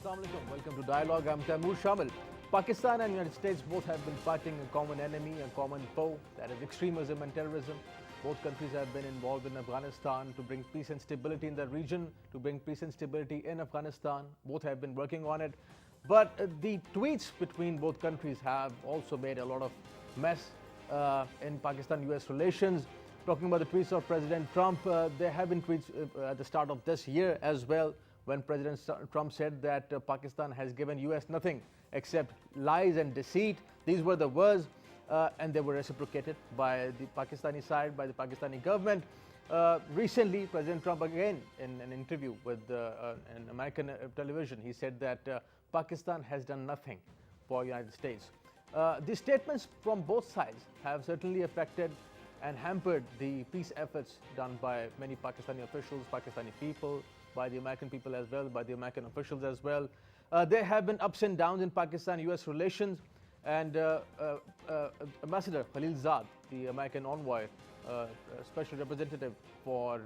Assalamu alaikum. Welcome to Dialogue. I'm Taimur, Shamil. Pakistan and United States both have been fighting a common enemy, a common foe, that is extremism and terrorism. Both countries have been involved in Afghanistan to bring peace and stability in the region, to bring peace and stability in Afghanistan. Both have been working on it. But the tweets between both countries have also made a lot of mess in Pakistan-US relations. Talking about the tweets of President Trump, there have been tweets at the start of this year as well, when President Trump said that Pakistan has given US nothing except lies and deceit. These were the words, and they were reciprocated by the Pakistani side, by the Pakistani government. Recently, President Trump again, in an interview with an American television, he said that Pakistan has done nothing for the United States. The statements from both sides have certainly affected and hampered the peace efforts done by many Pakistani officials, Pakistani people, by the American people as well, by the American officials as well. There have been ups and downs in Pakistan-US relations, and Ambassador Khalilzad, the American envoy, special representative for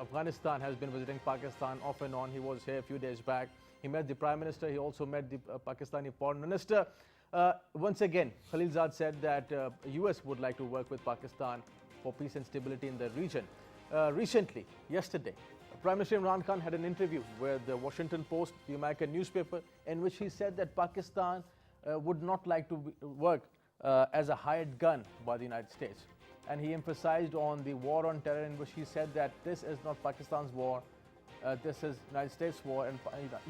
Afghanistan, has been visiting Pakistan off and on. He was here a few days back. He met the Prime Minister. He also met the Pakistani Foreign Minister. Once again, Khalilzad said that US would like to work with Pakistan for peace and stability in the region. Recently, yesterday, Prime Minister Imran Khan had an interview with the Washington Post, the American newspaper, in which he said that Pakistan would not like to work as a hired gun by the United States. And he emphasized on the war on terror, in which he said that this is not Pakistan's war, this is United States war, and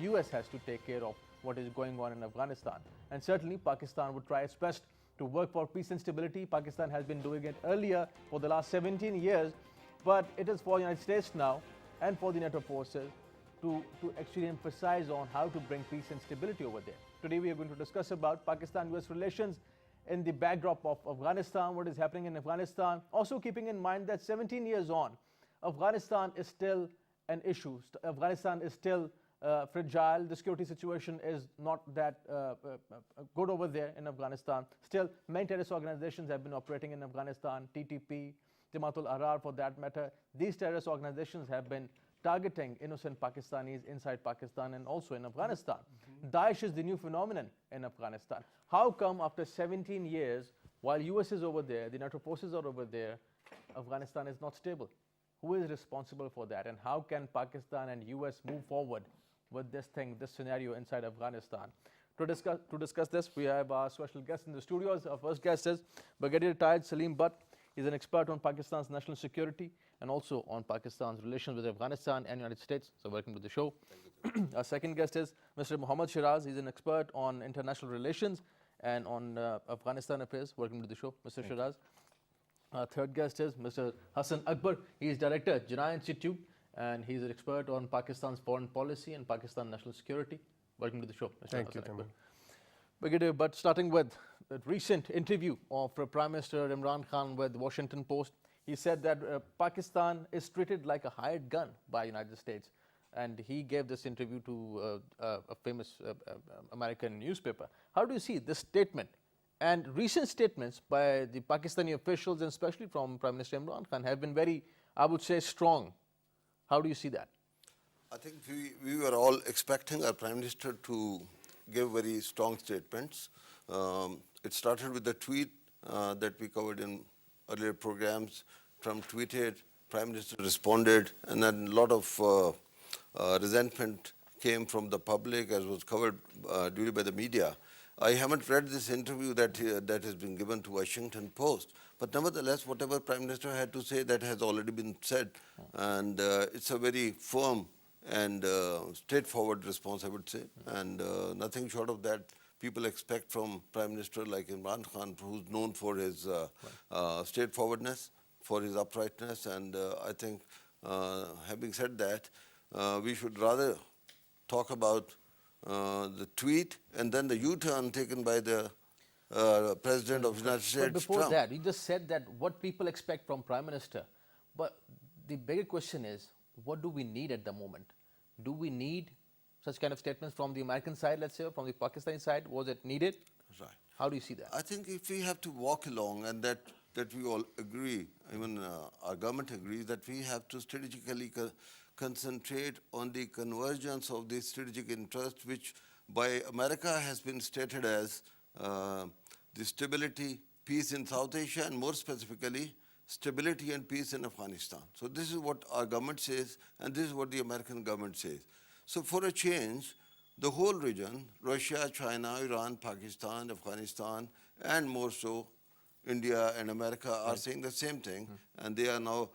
US has to take care of what is going on in Afghanistan. And certainly Pakistan would try its best to work for peace and stability. Pakistan has been doing it earlier for the last 17 years, but it is for the United States now and for the NATO forces to actually emphasize on how to bring peace and stability over there. Today we are going to discuss about Pakistan-US relations in the backdrop of Afghanistan, what is happening in Afghanistan. Also keeping in mind that 17 years on, Afghanistan is still an issue. Afghanistan is still fragile. The security situation is not that good over there in Afghanistan. Still, many terrorist organizations have been operating in Afghanistan, TTP, Jamaat al-Ahrar for that matter. These terrorist organizations have been targeting innocent Pakistanis inside Pakistan and also in Afghanistan. Daesh is the new phenomenon in Afghanistan. How come after 17 years, while US is over there, the NATO forces are over there, Afghanistan is not stable? Who is responsible for that, and how can Pakistan and US move forward with this scenario inside Afghanistan? To discuss this, we have our special guest in the studios. Our first guest is Brigadier retired Saleem. He's an expert on Pakistan's national security and also on Pakistan's relations with Afghanistan and United States. So welcome to the show. Our second guest is Mr. Mohammad Sheraz. He's an expert on international relations and on Afghanistan affairs. Welcome to the show, Mr. Sheraz. Our third guest is Mr. Hassan Akbar. He is director at Jinnah Institute, and he's an expert on Pakistan's foreign policy and Pakistan national security. Welcome to the show, Mr. Thank Hassan you, Akbar. Brigadier, but starting with a recent interview of Prime Minister Imran Khan with the Washington Post, he said that Pakistan is treated like a hired gun by the United States. And he gave this interview to a famous American newspaper. How do you see this statement? And recent statements by the Pakistani officials, and especially from Prime Minister Imran Khan, have been very, I would say, strong. How do you see that? I think we were all expecting our Prime Minister to give very strong statements. It started with the tweet that we covered in earlier programs. Trump tweeted, Prime Minister responded, and then a lot of resentment came from the public, as was covered duly by the media. I haven't read this interview that has been given to Washington Post, but nevertheless, whatever Prime Minister had to say, that has already been said, and it's a very firm and straightforward response, I would say, and nothing short of that people expect from Prime Minister like Imran Khan, who's known for his straightforwardness, for his uprightness, and I think, having said that, we should rather talk about the tweet and then the U-turn taken by the President of the United States, But before Trump. that, you just said that what people expect from Prime Minister. But the bigger question is, what do we need at the moment? Do we need such kind of statements from the American side, let's say, or from the Pakistani side? Was it needed? Right. How do you see that? I think if we have to walk along, and that we all agree, even our government agrees, that we have to strategically concentrate on the convergence of the strategic interests, which by America has been stated as the stability, peace in South Asia, and more specifically, stability and peace in Afghanistan. So this is what our government says, and this is what the American government says. So for a change, the whole region, Russia, China, Iran, Pakistan, Afghanistan, and more so, India and America are saying the same thing, and they are now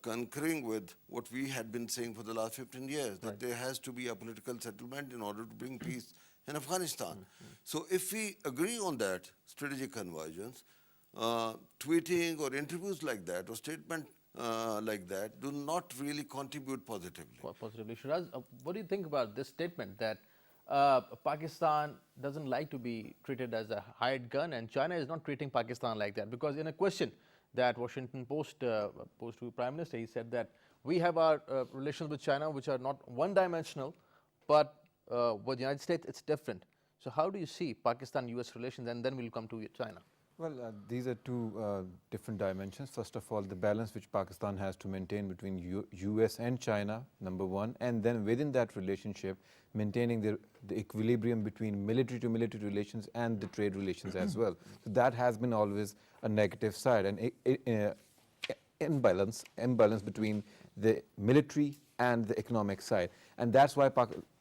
concurring with what we had been saying for the last 15 years, that there has to be a political settlement in order to bring peace in Afghanistan. So if we agree on that strategic convergence, tweeting or interviews like that or statement like that do not really contribute positively. Positively. Sheraz, what do you think about this statement that Pakistan doesn't like to be treated as a hired gun, and China is not treating Pakistan like that? Because in a question that Washington Post posed to the Prime Minister, he said that we have our relations with China which are not one-dimensional, but with the United States it's different. So how do you see Pakistan-US relations, and then we'll come to China? Well, these are two different dimensions. First of all, the balance which Pakistan has to maintain between US and China, number one, and then within that relationship, maintaining the equilibrium between military to military relations and the trade relations as well. So that has been always a negative side, and imbalance between the military and the economic side. And that's why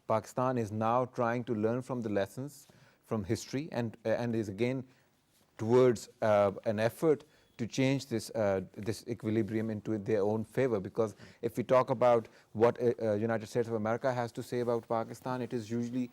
Pakistan is now trying to learn from the lessons from history and is again towards an effort to change this equilibrium into their own favor. Because if we talk about what United States of America has to say about Pakistan, it is usually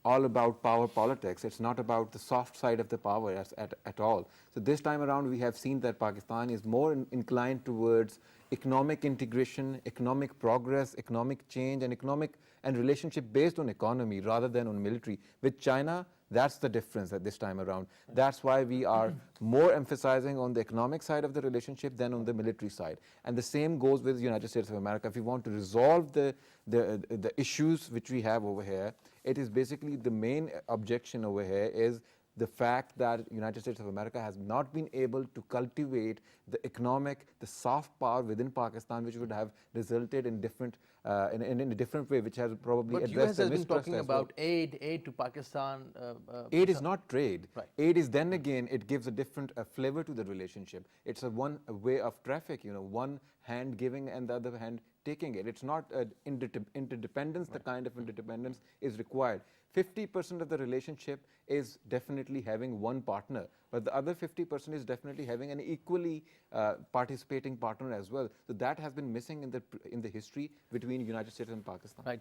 all about power politics. It's not about the soft side of the power at all. So this time around, we have seen that Pakistan is more inclined towards economic integration, economic progress, economic change, and relationship based on economy rather than on military. With China, that's the difference at this time around. That's why we are more emphasizing on the economic side of the relationship than on the military side. And the same goes with the United States of America. If we want to resolve the issues which we have over here, it is basically the main objection over here is the fact that United States of America has not been able to cultivate the economic, the soft power within Pakistan, which would have resulted in different, in a different way, which has probably addressed the mistrust. But US has been talking about aid to Pakistan. Aid is not trade. Right. Aid is then again, it gives a different flavor to the relationship. It's a way of traffic, one hand giving and the other hand taking it. It's not interdependence, the kind of interdependence is required. 50% of the relationship is definitely having one partner, but the other 50% is definitely having an equally participating partner as well. So that has been missing in the history between United States and Pakistan. Right.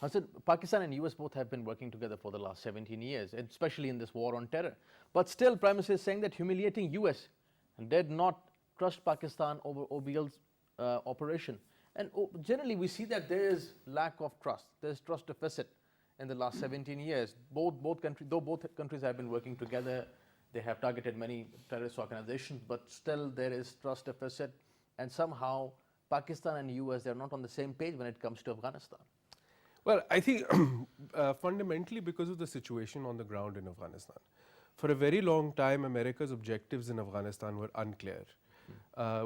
Hassan, Pakistan and US both have been working together for the last 17 years, especially in this war on terror. But still, Prime Minister is saying that humiliating US did not trust Pakistan over OBL's operation. And generally, we see that there is lack of trust. There's trust deficit in the last 17 years. Both countries have been working together. They have targeted many terrorist organizations, but still there is trust deficit. And somehow, Pakistan and US, they're not on the same page when it comes to Afghanistan. Well, I think fundamentally because of the situation on the ground in Afghanistan. For a very long time, America's objectives in Afghanistan were unclear,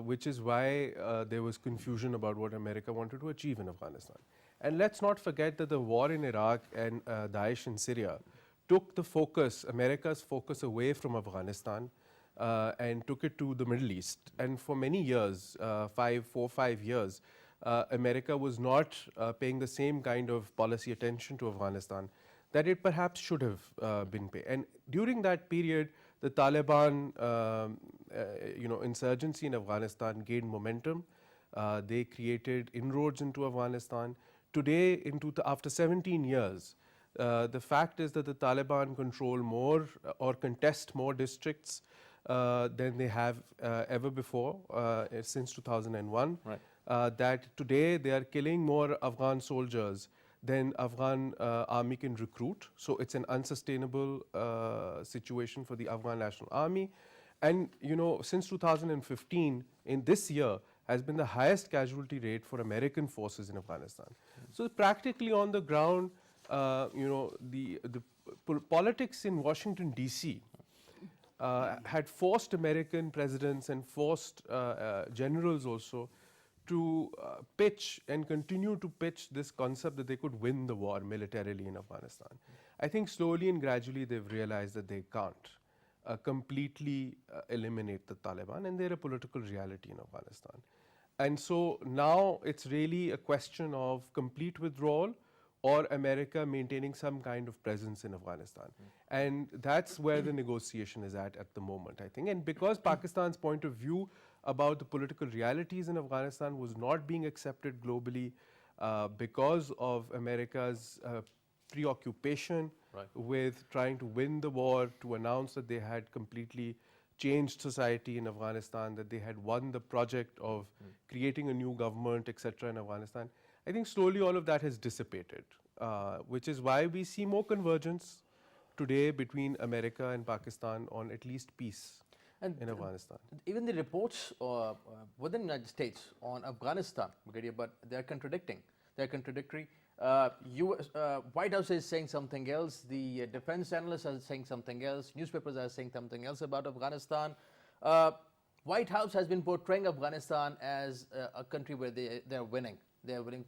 which is why there was confusion about what America wanted to achieve in Afghanistan. And let's not forget that the war in Iraq and Daesh in Syria took the focus, America's focus, away from Afghanistan and took it to the Middle East. And for many years, 5 years, America was not paying the same kind of policy attention to Afghanistan that it perhaps should have been paying. And during that period, the Taliban, insurgency in Afghanistan gained momentum. They created inroads into Afghanistan. Today, after 17 years, the fact is that the Taliban control more or contest more districts than they have ever before since 2001. Right. That today they are killing more Afghan soldiers than Afghan army can recruit. So it's an unsustainable situation for the Afghan National Army. And since 2015, in this year, has been the highest casualty rate for American forces in Afghanistan. So practically on the ground, the politics in Washington DC had forced American presidents and forced generals also to pitch and continue to pitch this concept that they could win the war militarily in Afghanistan. I think slowly and gradually they've realized that they can't completely eliminate the Taliban, and they're a political reality in Afghanistan. And so now it's really a question of complete withdrawal or America maintaining some kind of presence in Afghanistan. And that's where the negotiation is at the moment, I think. And because Pakistan's point of view about the political realities in Afghanistan was not being accepted globally because of America's preoccupation with trying to win the war, to announce that they had completely changed society in Afghanistan, that they had won the project of creating a new government, etc. in Afghanistan. I think slowly all of that has dissipated, which is why we see more convergence today between America and Pakistan on at least peace in Afghanistan. Even the reports within the United States on Afghanistan, Brigadier, but they're contradicting. They're contradictory. White House is saying something else. The defense analysts are saying something else. Newspapers are saying something else about Afghanistan. White House has been portraying Afghanistan as a country where they're winning. They're winning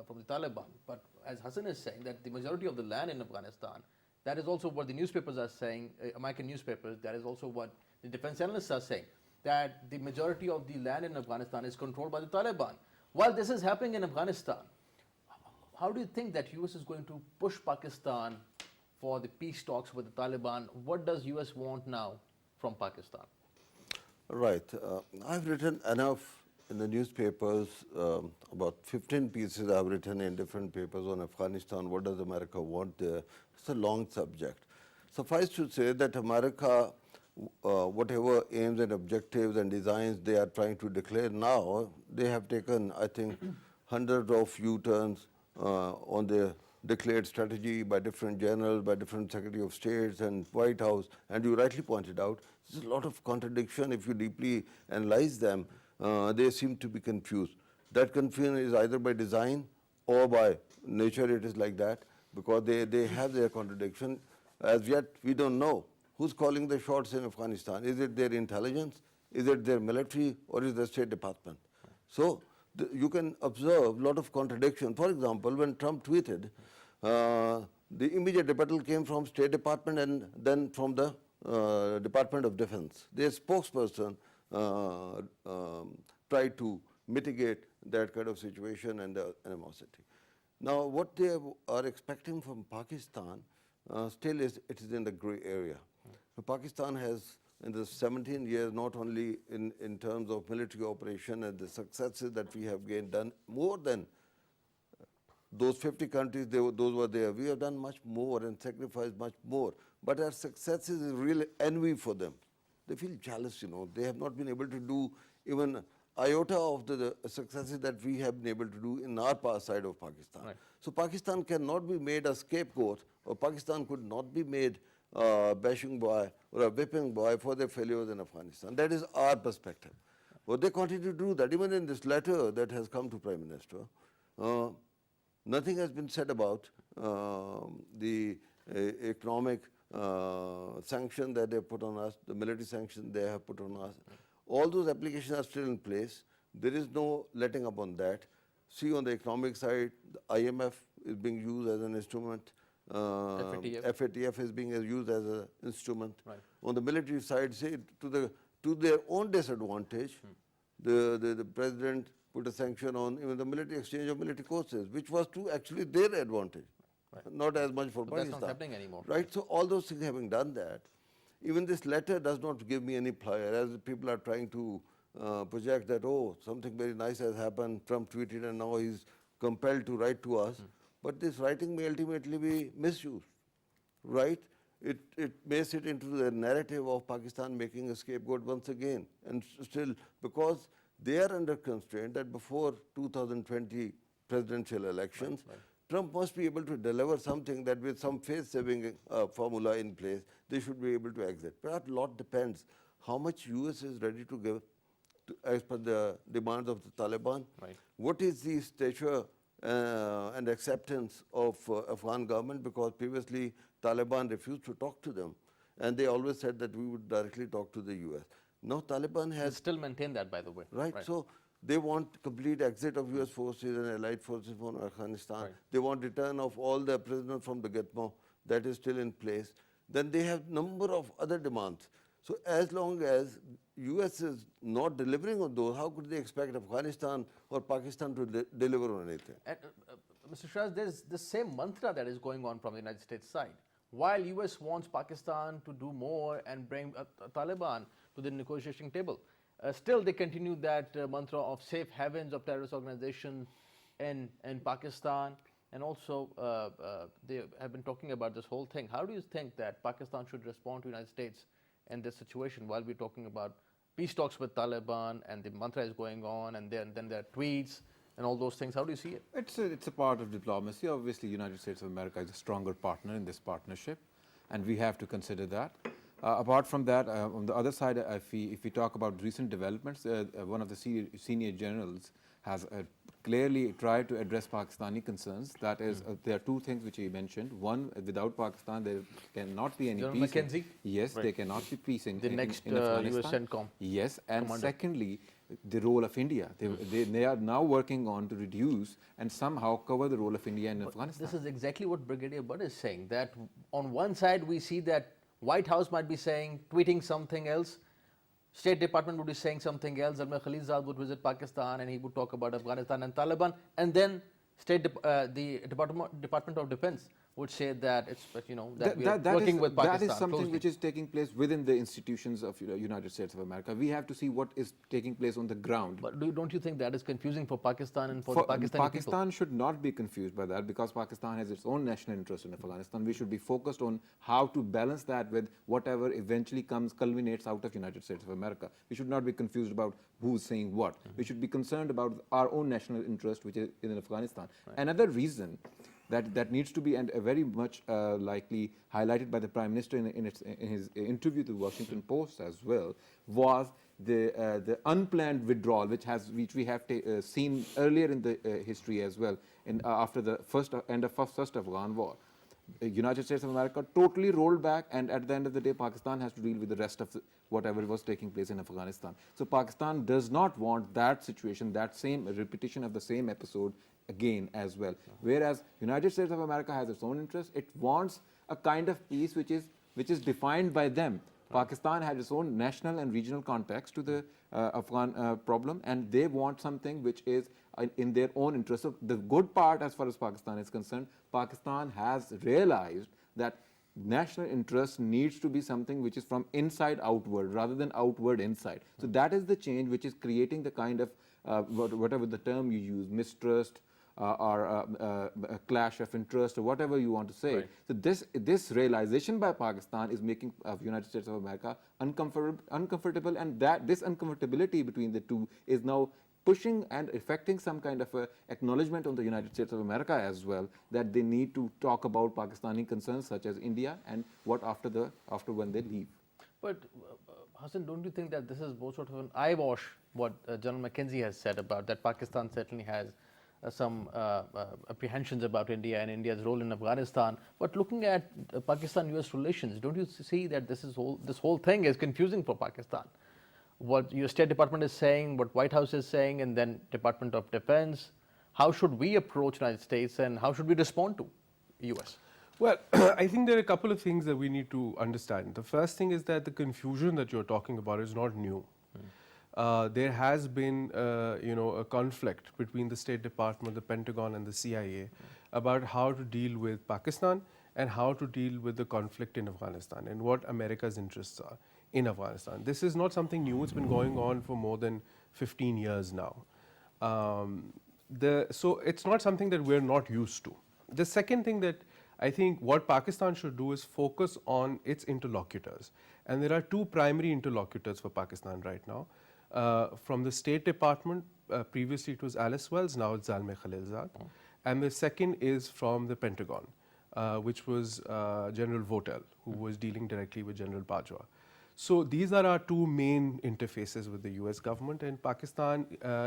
from the Taliban. But as Hassan is saying, that the majority of the land in Afghanistan, that is also what the newspapers are saying, American newspapers, that is also what the defense analysts are saying, that the majority of the land in Afghanistan is controlled by the Taliban. While this is happening in Afghanistan, how do you think that US is going to push Pakistan for the peace talks with the Taliban? What does US want now from Pakistan? Right. I've written enough in the newspapers, about 15 pieces I've written in different papers on Afghanistan. What does America want there? It's a long subject. Suffice to say that America, whatever aims and objectives and designs they are trying to declare now, they have taken, I think, hundreds of U-turns on their declared strategy by different generals, by different Secretary of States and White House. And you rightly pointed out, there's a lot of contradiction. If you deeply analyze them, they seem to be confused. That confusion is either by design or by nature. It is like that because they have their contradiction. As yet, we don't know who's calling the shots in Afghanistan. Is it their intelligence? Is it their military? Or is it the State Department? So you can observe a lot of contradiction. For example, when Trump tweeted, the immediate rebuttal came from State Department and then from the Department of Defense. Their spokesperson tried to mitigate that kind of situation and the animosity. Now, what they are expecting from Pakistan still is, it is in the gray area. Pakistan has, in the 17 years, not only in terms of military operation and the successes that we have gained, done more than those 50 countries, those were there. We have done much more and sacrificed much more. But our successes is really envy for them. They feel jealous, you know. They have not been able to do even iota of the successes that we have been able to do in our side of Pakistan. Right. So Pakistan cannot be made a scapegoat, or Pakistan could not be made a bashing boy or a whipping boy for their failures in Afghanistan. That is our perspective. Well, they continue to do that. Even in this letter that has come to Prime Minister, nothing has been said about the economic sanction that they put on us, the military sanction they have put on us. All those applications are still in place. There is no letting up on that. See, on the economic side, the IMF is being used as an instrument. FATF is being used as an instrument. Right. On the military side, say to their own disadvantage, the president put a sanction on even the military exchange of military courses, which was to actually their advantage, not as much for Pakistan. That's not happening anymore. Right. So all those things having done that, even this letter does not give me any pleasure, as people are trying to project that, oh, something very nice has happened, Trump tweeted and now he's compelled to write to us. But this writing may ultimately be misused, right? It may sit into the narrative of Pakistan making a scapegoat once again. And still, because they are under constraint that before 2020 presidential elections, Trump must be able to deliver something that with some face-saving formula in place, they should be able to exit. But a lot depends how much US is ready to give as per the demands of the Taliban. Right. What is the stature and acceptance of Afghan government? Because previously Taliban refused to talk to them. And they always said that we would directly talk to the US. Now Taliban has... They still maintain that, by the way. Right. So They want complete exit of US forces and allied forces from Afghanistan. Right. They want return of all the prisoners from the Gitmo. That is still in place. Then they have number of other demands. So as long as US is not delivering on those, how could they expect Afghanistan or Pakistan to deliver on anything? And, Mr. Sheraz, there's the same mantra that is going on from the United States side. While US wants Pakistan to do more and bring Taliban to the negotiation table, still they continue that mantra of safe havens of terrorist organizations in Pakistan, and also they have been talking about this whole thing. How do you think that Pakistan should respond to the United States in this situation while we're talking about peace talks with Taliban and the mantra is going on, and then there are tweets and all those things? How do you see it? It's a part of diplomacy. Obviously, United States of America is a stronger partner in this partnership, and we have to consider that. Apart from that, on the other side, if we talk about recent developments, one of the senior generals has clearly tried to address Pakistani concerns. That is, there are two things which he mentioned. One, without Pakistan, there cannot be any General peace. McKenzie? Yes, Right. there cannot be peace in The next in Afghanistan. US CENTCOM Yes, and commander. secondly, the role of India. They are now working on to reduce and somehow cover the role of India in Afghanistan. This is exactly what Brigadier Butt is saying, that on one side we see that White House might be saying, tweeting something else, State Department would be saying something else, Zalmay Khalilzad would visit Pakistan and he would talk about Afghanistan and Taliban, and then the Department of Defense would say that it's, that we are working with Pakistan That is something closely. which is taking place within the institutions of United States of America. We have to see what is taking place on the ground. But don't you think that is confusing for Pakistan and for the Pakistani people? Pakistan should not be confused by that, because Pakistan has its own national interest in Afghanistan. We should be focused on how to balance that with whatever eventually culminates out of United States of America. We should not be confused about who's saying what. We should be concerned about our own national interest, which is in Afghanistan. Right. Another reason that needs to be, and very much likely highlighted by the Prime Minister in his interview to the Washington Post as well, was the unplanned withdrawal, which we have seen earlier in the history as well, after the end of first Afghan war. The United States of America totally rolled back, and at the end of the day, Pakistan has to deal with the rest of whatever was taking place in Afghanistan. So Pakistan does not want that situation, that same repetition of the same episode again as well. Whereas United States of America has its own interest. It wants a kind of peace which is defined by them. Pakistan has its own national and regional context to the Afghan problem, and they want something which is in their own interest. So the good part, as far as Pakistan is concerned, Pakistan has realized that national interest needs to be something which is from inside outward rather than outward inside. So that is the change which is creating the kind of whatever the term you use, mistrust, or a clash of interest, or whatever you want to say. Right. So this realization by Pakistan is making United States of America uncomfortable, and that this uncomfortability between the two is now pushing and affecting some kind of acknowledgement on the United States of America as well, that they need to talk about Pakistani concerns such as India and what after when they leave. But Hassan, don't you think that this is more sort of an eyewash, what General McKenzie has said about that Pakistan certainly has some apprehensions about India and India's role in Afghanistan. But looking at Pakistan-US relations, don't you see that this whole thing is confusing for Pakistan? What your State Department is saying, what White House is saying, and then Department of Defense. How should we approach United States, and how should we respond to US? Well, I think there are a couple of things that we need to understand. The first thing is that the confusion that you're talking about is not new. There has been, a conflict between the State Department, the Pentagon, and the CIA about how to deal with Pakistan and how to deal with the conflict in Afghanistan and what America's interests are in Afghanistan. This is not something new. It's been going on for more than 15 years now. So it's not something that we're not used to. The second thing that I think what Pakistan should do is focus on its interlocutors. And there are two primary interlocutors for Pakistan right now. From the State Department, previously it was Alice Wells, now it's Zalmay Khalilzad. And the second is from the Pentagon, which was General Votel, who was dealing directly with General Bajwa. So these are our two main interfaces with the US government, and Pakistan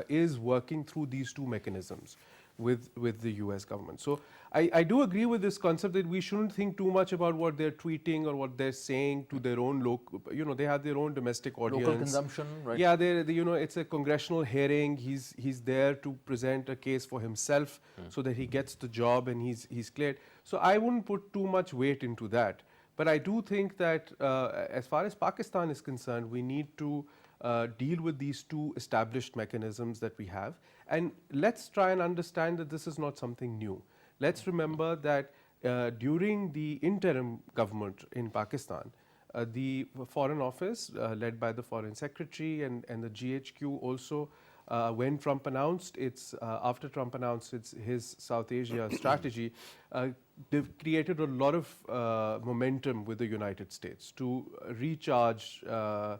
is working through these two mechanisms with the US government. So I do agree with this concept that we shouldn't think too much about what they're tweeting or what they're saying to their own local, they have their own domestic audience. Local consumption, right? Yeah, it's a congressional hearing. He's there to present a case for himself so that he gets the job and he's cleared. So I wouldn't put too much weight into that. But I do think that as far as Pakistan is concerned, we need to deal with these two established mechanisms that we have. And let's try and understand that this is not something new. Let's remember that during the interim government in Pakistan, the Foreign Office, led by the Foreign Secretary and the GHQ also, when Trump announced after Trump announced his South Asia strategy, they've created a lot of momentum with the United States to recharge a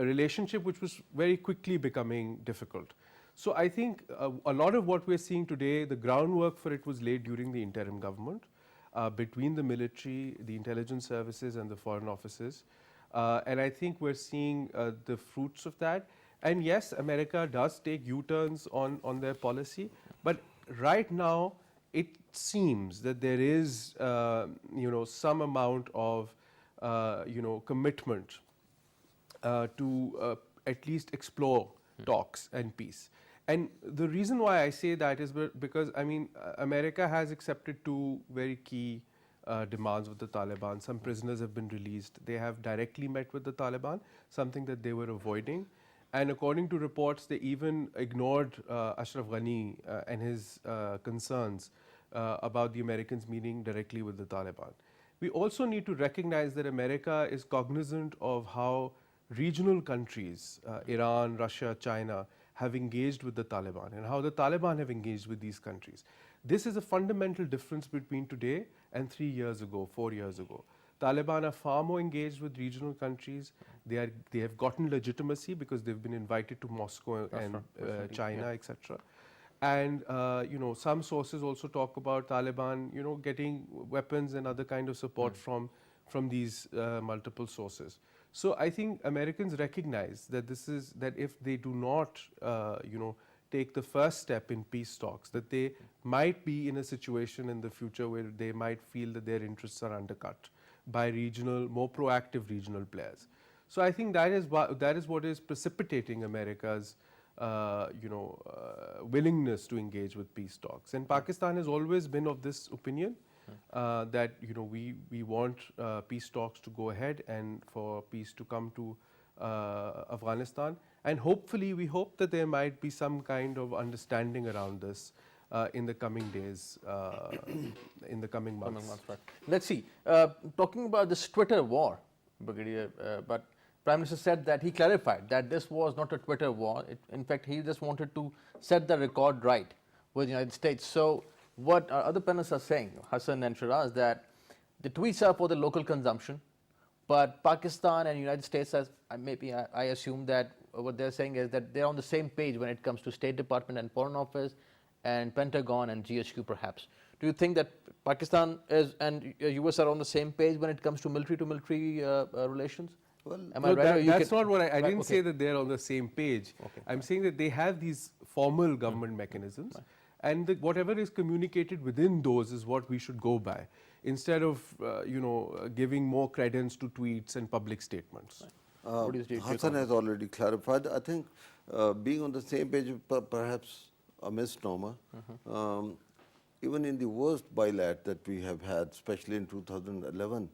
relationship which was very quickly becoming difficult. So I think a lot of what we're seeing today, the groundwork for it was laid during the interim government between the military, the intelligence services and the foreign offices. And I think we're seeing the fruits of that. And yes, America does take U-turns on their policy, but right now it seems that there is some amount of commitment to at least explore talks and peace. And the reason why I say that is because, America has accepted two very key demands with the Taliban. Some prisoners have been released. They have directly met with the Taliban, something that they were avoiding. And according to reports, they even ignored Ashraf Ghani and his concerns about the Americans meeting directly with the Taliban. We also need to recognize that America is cognizant of how regional countries, Iran, Russia, China, have engaged with the Taliban and how the Taliban have engaged with these countries. This is a fundamental difference between today and 3 years ago, 4 years ago. Taliban are far more engaged with regional countries. They have gotten legitimacy because they've been invited to Moscow and China, etc. And some sources also talk about Taliban, getting weapons and other kind of support from these multiple sources. So I think Americans recognize that that if they do not, take the first step in peace talks, that they might be in a situation in the future where they might feel that their interests are undercut by more proactive regional players. So I think that is what is precipitating America's, willingness to engage with peace talks. And Pakistan has always been of this opinion. That we want peace talks to go ahead and for peace to come to Afghanistan, and hopefully we hope that there might be some kind of understanding around this in the coming days, in the coming months. Right. Let's see. Talking about this Twitter war, Brigadier, but Prime Minister said that he clarified that this was not a Twitter war. In fact, he just wanted to set the record right with the United States. So what our other panelists are saying, Hassan and Sheraz, that the tweets are for the local consumption, but Pakistan and United States, I assume that what they're saying is that they're on the same page when it comes to State Department and Foreign Office and Pentagon and GHQ perhaps. Do you think that Pakistan and US are on the same page when it comes to military relations? Well, am I right? That's not what I didn't say that they're on the same page. I'm saying that they have these formal government mechanisms. And whatever is communicated within those is what we should go by, instead of giving more credence to tweets and public statements. Hassan has already clarified. I think being on the same page is perhaps a misnomer. Even in the worst bilat that we have had, especially in 2011,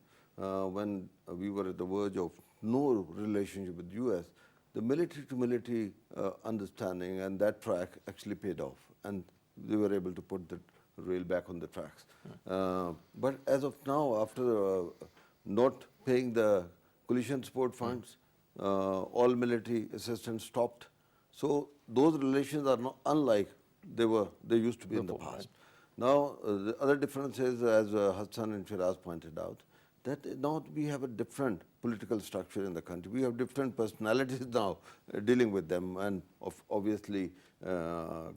when we were at the verge of no relationship with US, the military-to-military understanding and that track actually paid off. And they were able to put the rail back on the tracks. But as of now, after not paying the coalition support funds, all military assistance stopped. So those relations are not unlike they used to be in the past. Now the other difference is, as Hassan and Sheraz pointed out, that now we have a different political structure in the country. We have different personalities now dealing with them, and obviously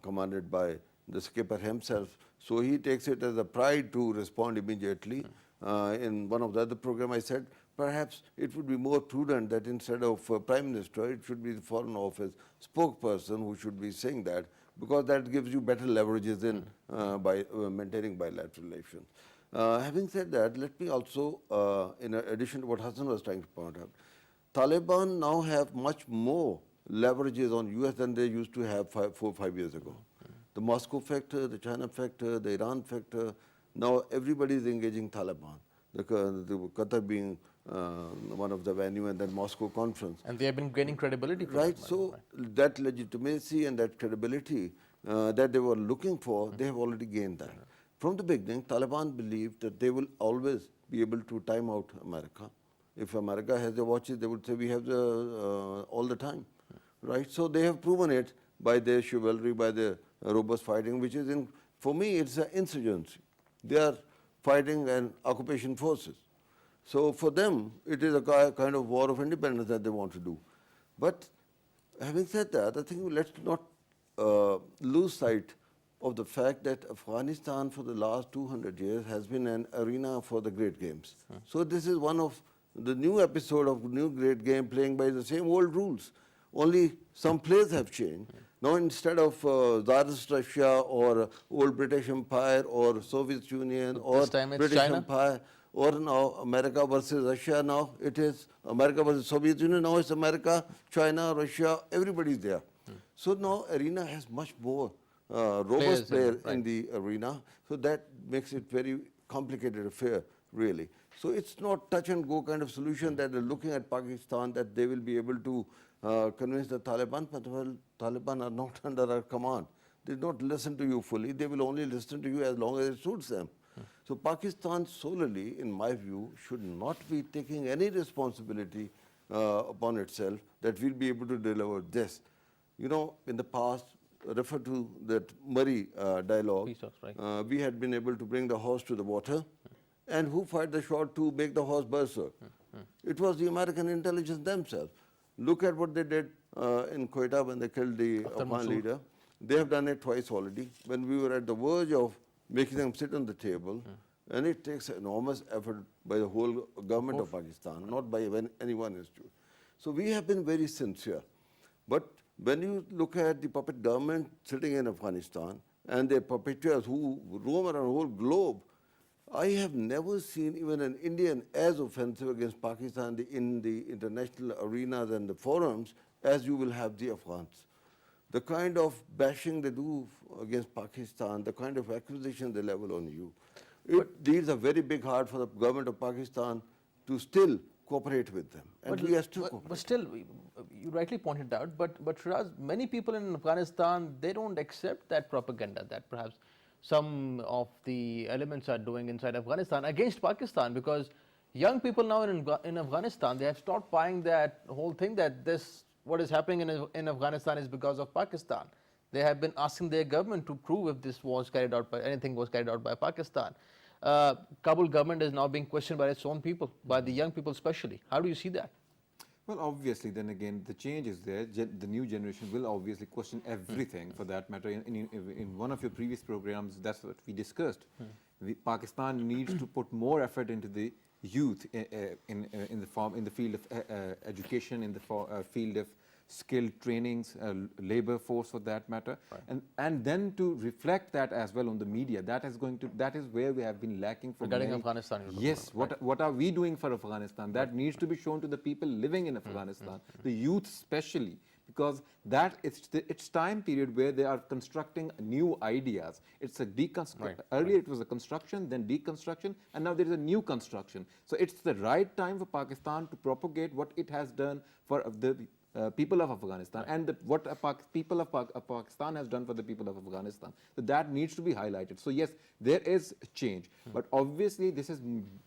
commanded by the skipper himself. So he takes it as a pride to respond immediately. In one of the other programs, I said perhaps it would be more prudent that instead of Prime Minister, it should be the Foreign Office spokesperson who should be saying that, because that gives you better leverages in by maintaining bilateral relations. Having said that, let me also, in addition to what Hassan was trying to point out, Taliban now have much more leverages on US than they used to have 4 or 5 years ago. The Moscow factor, the China factor, the Iran factor, now everybody is engaging Taliban. The Qatar being one of the venue, and then Moscow conference. And they have been gaining credibility. Right, so that legitimacy and that credibility that they were looking for, they have already gained that. From the beginning, Taliban believed that they will always be able to time out America. If America has the watches, they would say we have the all the time, right? So they have proven it by their chivalry, by their robust fighting, which is, for me, it's an insurgency. They are fighting an occupation forces. So for them, it is a kind of war of independence that they want to do. But having said that, I think let's not lose sight of the fact that Afghanistan for the last 200 years has been an arena for the great games. So this is one of the new episode of new great game playing by the same old rules. Only some players have changed. Now instead of Tsarist Russia or old British Empire or Soviet Union or British China? Empire, or now America versus Russia, now it is America versus Soviet Union, now it's America, China, Russia, everybody's there. So now arena has much more robust player in the arena, so that makes it very complicated affair, really. So it's not touch and go kind of solution that they're looking at Pakistan, that they will be able to convince the Taliban, but well, Taliban are not under our command. They don't listen to you fully, they will only listen to you as long as it suits them. So Pakistan solely, in my view, should not be taking any responsibility upon itself that we'll be able to deliver this. You know, in the past, refer to that Murray dialogue, we had been able to bring the horse to the water, and who fired the shot to make the horse berserk? It was the American intelligence themselves. Look at what they did in Quetta when they killed the Afghan leader. They have done it twice already. When we were at the verge of making them sit on the table, and it takes enormous effort by the whole government of Pakistan, not by anyone institute. So we have been very sincere. But when you look at the puppet government sitting in Afghanistan and their puppeteers who roam around the whole globe, I have never seen even an Indian as offensive against Pakistan in the international arenas and the forums as you will have the Afghans. The kind of bashing they do against Pakistan, the kind of accusation they level on you, these are very big hard for the government of Pakistan to still cooperate with them. And we are still cooperating. But still, you rightly pointed out, but Sheraz, many people in Afghanistan, they don't accept that propaganda that perhaps some of the elements are doing inside Afghanistan against Pakistan, because young people now in Afghanistan, they have stopped buying that whole thing that what is happening in Afghanistan is because of Pakistan. They have been asking their government to prove if this was carried out by anything was carried out by Pakistan. Kabul government is now being questioned by its own people, by the young people especially. How do you see that? Well, obviously, then again, the change is there. The new generation will obviously question everything, for that matter. In one of your previous programs, that's what we discussed. Pakistan needs to put more effort into the youth in the field of education, in the field of skilled trainings, labor force for that matter, and then to reflect that as well on the media. That is where we have been lacking for regarding Afghanistan. Yes, what are we doing for Afghanistan? That needs to be shown to the people living in Afghanistan, the youth especially, because it's time period where they are constructing new ideas. It's a deconstruction. Earlier it was a construction, then deconstruction, and now there is a new construction. So it's the right time for Pakistan to propagate what it has done for the people of Afghanistan, and what people of Pakistan has done for the people of Afghanistan. So that needs to be highlighted. So yes, there is change, but obviously this is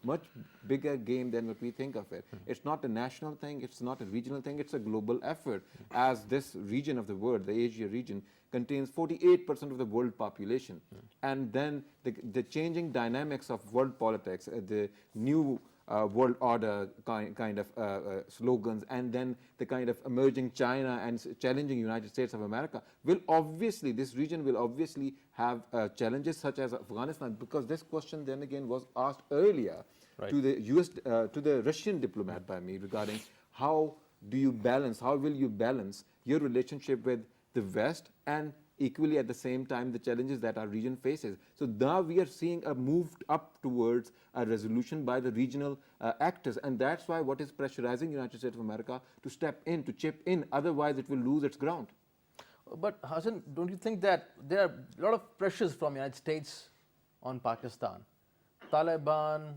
much bigger game than what we think of it. It's not a national thing, it's not a regional thing, it's a global effort, as this region of the world, the Asia region, contains 48% of the world population. And then the changing dynamics of world politics, the new world order kind of slogans, and then the kind of emerging China and challenging United States of America this region will obviously have challenges such as Afghanistan, because this question then again was asked earlier to the Russian diplomat by me regarding how will you balance your relationship with the West and equally at the same time the challenges that our region faces. So now we are seeing a move up towards a resolution by the regional actors, and that's why what is pressurizing United States of America to step in, to chip in, otherwise it will lose its ground. But Hassan, don't you think that there are a lot of pressures from United States on Pakistan? Taliban,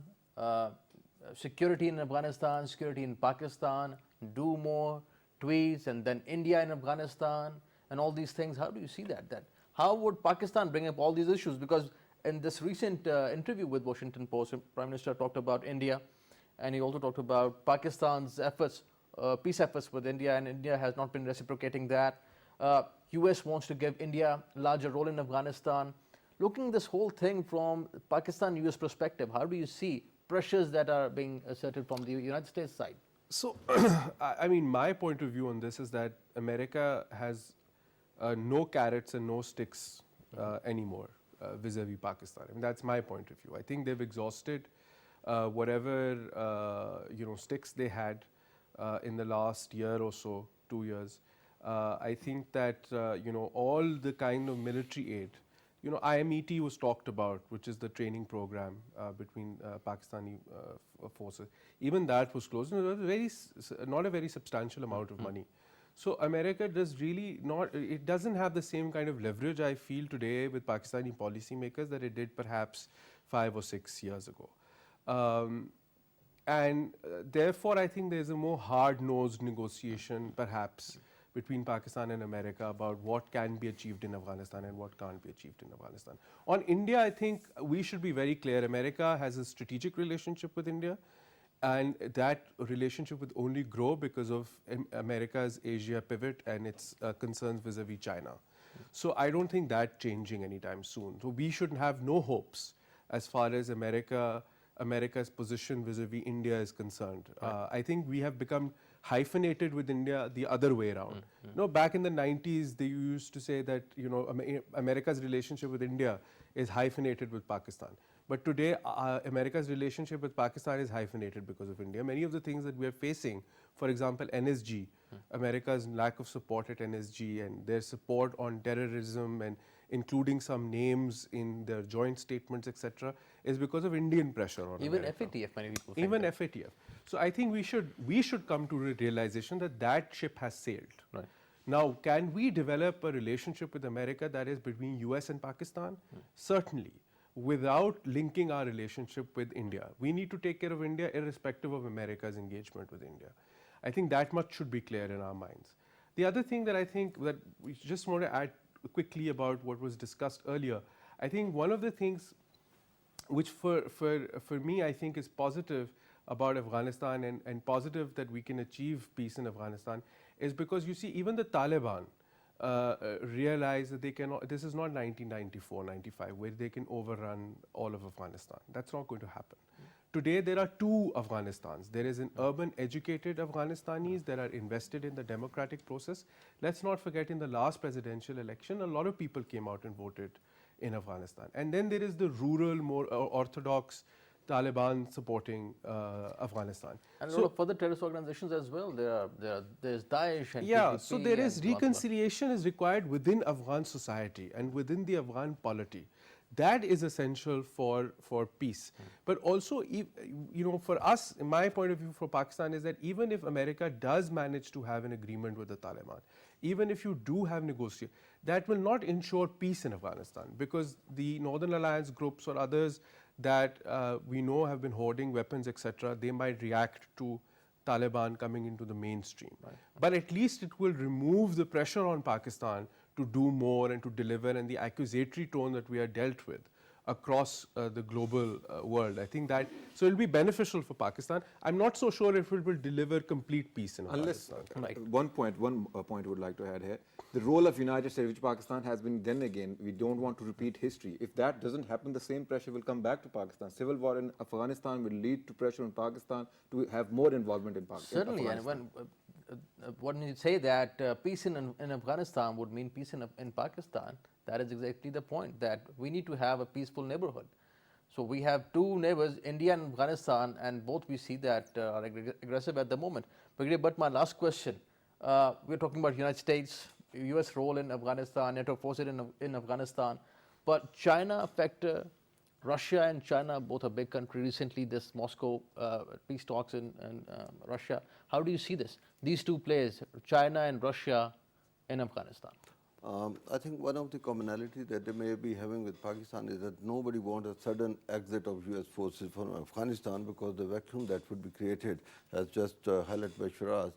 security in Afghanistan, security in Pakistan, do more, tweets, and then India in Afghanistan, and all these things. How do you see that? How would Pakistan bring up all these issues? Because in this recent interview with Washington Post, Prime Minister talked about India, and he also talked about Pakistan's efforts, peace efforts with India, and India has not been reciprocating that. US wants to give India a larger role in Afghanistan. Looking at this whole thing from Pakistan-US perspective, how do you see pressures that are being asserted from the United States side? So, I mean, my point of view on this is that America has no carrots and no sticks anymore vis-a-vis Pakistan. I mean, that's my point of view. I think they've exhausted whatever sticks they had in the last year or so, 2 years. I think that all the kind of military aid, IMET was talked about, which is the training program between Pakistani forces. Even that was closed. And it was not a very substantial amount of money. So America does really not. It doesn't have the same kind of leverage, I feel, today with Pakistani policymakers that it did perhaps 5 or 6 years ago. Therefore, I think there's a more hard-nosed negotiation, perhaps, between Pakistan and America about what can be achieved in Afghanistan and what can't be achieved in Afghanistan. On India, I think we should be very clear. America has a strategic relationship with India, and that relationship will only grow because of America's Asia pivot and its concerns vis-a-vis China. So I don't think that changing anytime soon. So we should have no hopes as far as America's position vis-a-vis India is concerned. I think we have become hyphenated with India the other way around. Back in the 90s, they used to say that America's relationship with India is hyphenated with Pakistan. But today, America's relationship with Pakistan is hyphenated because of India. Many of the things that we are facing, for example, NSG, America's lack of support at NSG and their support on terrorism and including some names in their joint statements, etc., is because of Indian pressure on Even America. FATF, many people think Even that. FATF. So I think we should come to the realization that that ship has sailed. Right. Now, can we develop a relationship with America that is between US and Pakistan? Certainly, without linking our relationship with India. We need to take care of India irrespective of America's engagement with India. I think that much should be clear in our minds. The other thing that I think that we just want to add quickly about what was discussed earlier, I think one of the things which for me I think is positive about Afghanistan and positive that we can achieve peace in Afghanistan is because you see even the Taliban realize that they cannot, this is not 1994-95 where they can overrun all of Afghanistan. That's not going to happen. Today there are two Afghanistans. There is an urban educated Afghanistanis that are invested in the democratic process. Let's not forget in the last presidential election a lot of people came out and voted in Afghanistan. And then there is the rural, more orthodox Taliban supporting Afghanistan. And a lot of other terrorist organizations as well. There's Daesh and yeah, PPP so there is and reconciliation is required within Afghan society and within the Afghan polity. That is essential for peace. But also, for us, in my point of view for Pakistan is that even if America does manage to have an agreement with the Taliban, even if you do have negotiation, that will not ensure peace in Afghanistan because the Northern Alliance groups or others that we know have been hoarding weapons, etc., they might react to Taliban coming into the mainstream. Right. But at least it will remove the pressure on Pakistan to do more and to deliver and the accusatory tone that we are dealt with across the global world. I think that, so it will be beneficial for Pakistan. I'm not so sure if it will deliver complete peace in Afghanistan. One point I would like to add here. The role of United States, which Pakistan has been, then again, we don't want to repeat history. If that doesn't happen, the same pressure will come back to Pakistan. Civil war in Afghanistan will lead to pressure on Pakistan to have more involvement in Pakistan. Certainly, and when you say that peace in Afghanistan would mean peace in Pakistan, that is exactly the point, that we need to have a peaceful neighborhood. So we have two neighbors, India and Afghanistan, and both we see that are aggressive at the moment. But my last question, we're talking about United States, US role in Afghanistan, NATO forces in Afghanistan, but China factor, Russia and China both are big countries. Recently, this Moscow peace talks in Russia. How do you see this? These two players, China and Russia in Afghanistan. I think one of the commonalities that they may be having with Pakistan is that nobody wants a sudden exit of US forces from Afghanistan, because the vacuum that would be created, as just highlighted by Sheraz,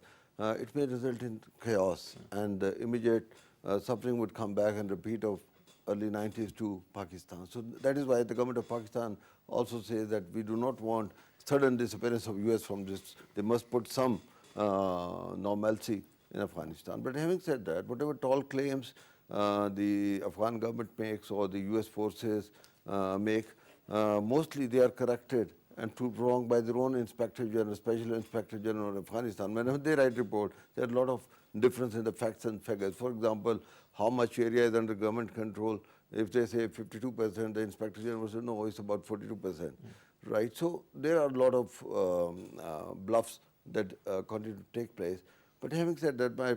it may result in chaos, and immediate suffering would come back and repeat of early 90s to Pakistan. So that is why the government of Pakistan also says that we do not want sudden disappearance of US from this. They must put some normalcy in Afghanistan. But having said that, whatever tall claims the Afghan government makes or the US forces make, mostly they are corrected and proved wrong by their own Inspector General, Special Inspector General of Afghanistan. Whenever they write report, there are a lot of difference in the facts and figures. For example, how much area is under government control. If they say 52%, the Inspector General will say, no, it's about 42%. Right? So there are a lot of bluffs that continue to take place. But having said that, my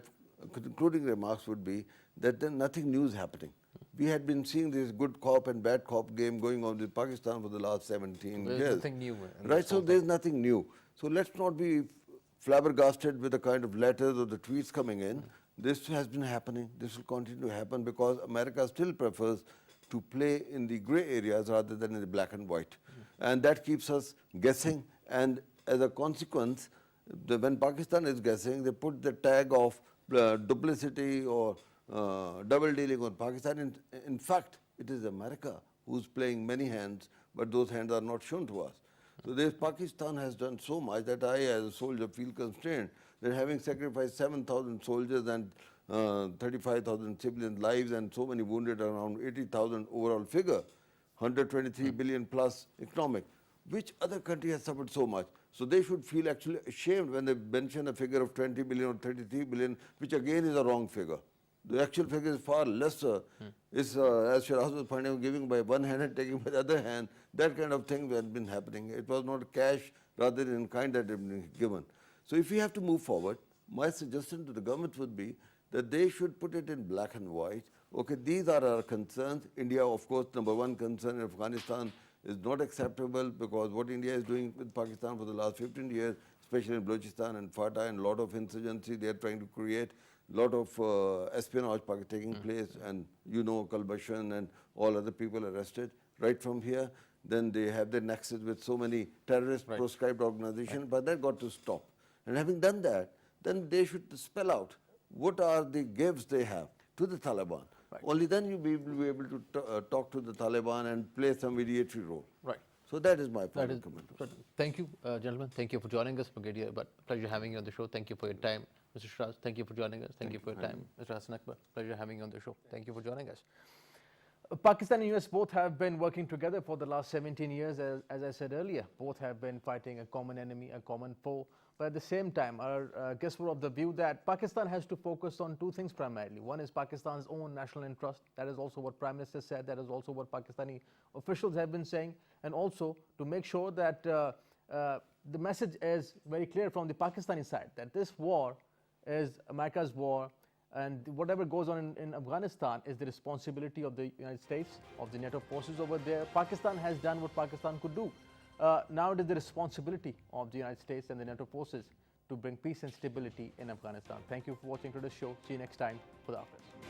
concluding remarks would be that then nothing new is happening. We had been seeing this good cop and bad cop game going on with Pakistan for the last 17 years. There's nothing new. Right, so there's nothing new. So let's not be flabbergasted with the kind of letters or the tweets coming in. This has been happening. This will continue to happen because America still prefers to play in the gray areas rather than in the black and white. And that keeps us guessing. And as a consequence, when Pakistan is guessing, they put the tag of duplicity or double dealing on Pakistan. In fact, it is America who's playing many hands, but those hands are not shown to us. So Pakistan has done so much that I, as a soldier, feel constrained that having sacrificed 7,000 soldiers and 35,000 civilian lives and so many wounded, around 80,000 overall figure, 123 billion plus economic. Which other country has suffered so much? So they should feel actually ashamed when they mention a figure of 20 billion or 33 billion, which again is a wrong figure. The actual figure is far lesser. It's, as Sheraz was pointing out, giving by one hand and taking by the other hand. That kind of thing had been happening. It was not cash rather than in kind that had been given. So if we have to move forward, my suggestion to the government would be that they should put it in black and white. Okay, these are our concerns. India, of course, number one concern in Afghanistan is not acceptable, because what India is doing with Pakistan for the last 15 years, especially in Balochistan and Fatah, and a lot of insurgency they are trying to create, a lot of espionage taking place, and Kalbashan and all other people arrested right from here. Then they have their nexus with so many terrorist proscribed organizations, but that got to stop. And having done that, then they should spell out what are the gives they have to the Taliban. Only then you will be able to talk to the Taliban and play some mediatory role. Right. So that is my final comment. Thank you, gentlemen. Thank you for joining us, Brigadier. But pleasure having you on the show. Thank you for your time. Mr. Sheraz, thank you for joining us. Thank you for your time. Mr. Hassan, Akbar, pleasure having you on the show. Thank you for joining us. Pakistan and US both have been working together for the last 17 years. As I said earlier, both have been fighting a common enemy, a common foe. But at the same time, our guests were of the view that Pakistan has to focus on two things primarily. One is Pakistan's own national interest. That is also what Prime Minister said. That is also what Pakistani officials have been saying. And also to make sure that the message is very clear from the Pakistani side, that this war is America's war, and whatever goes on in Afghanistan is the responsibility of the United States, of the NATO forces over there. Pakistan has done what Pakistan could do. Now it is the responsibility of the United States and the NATO forces to bring peace and stability in Afghanistan. Thank you for watching today's show. See you next time. Khuda Hafiz.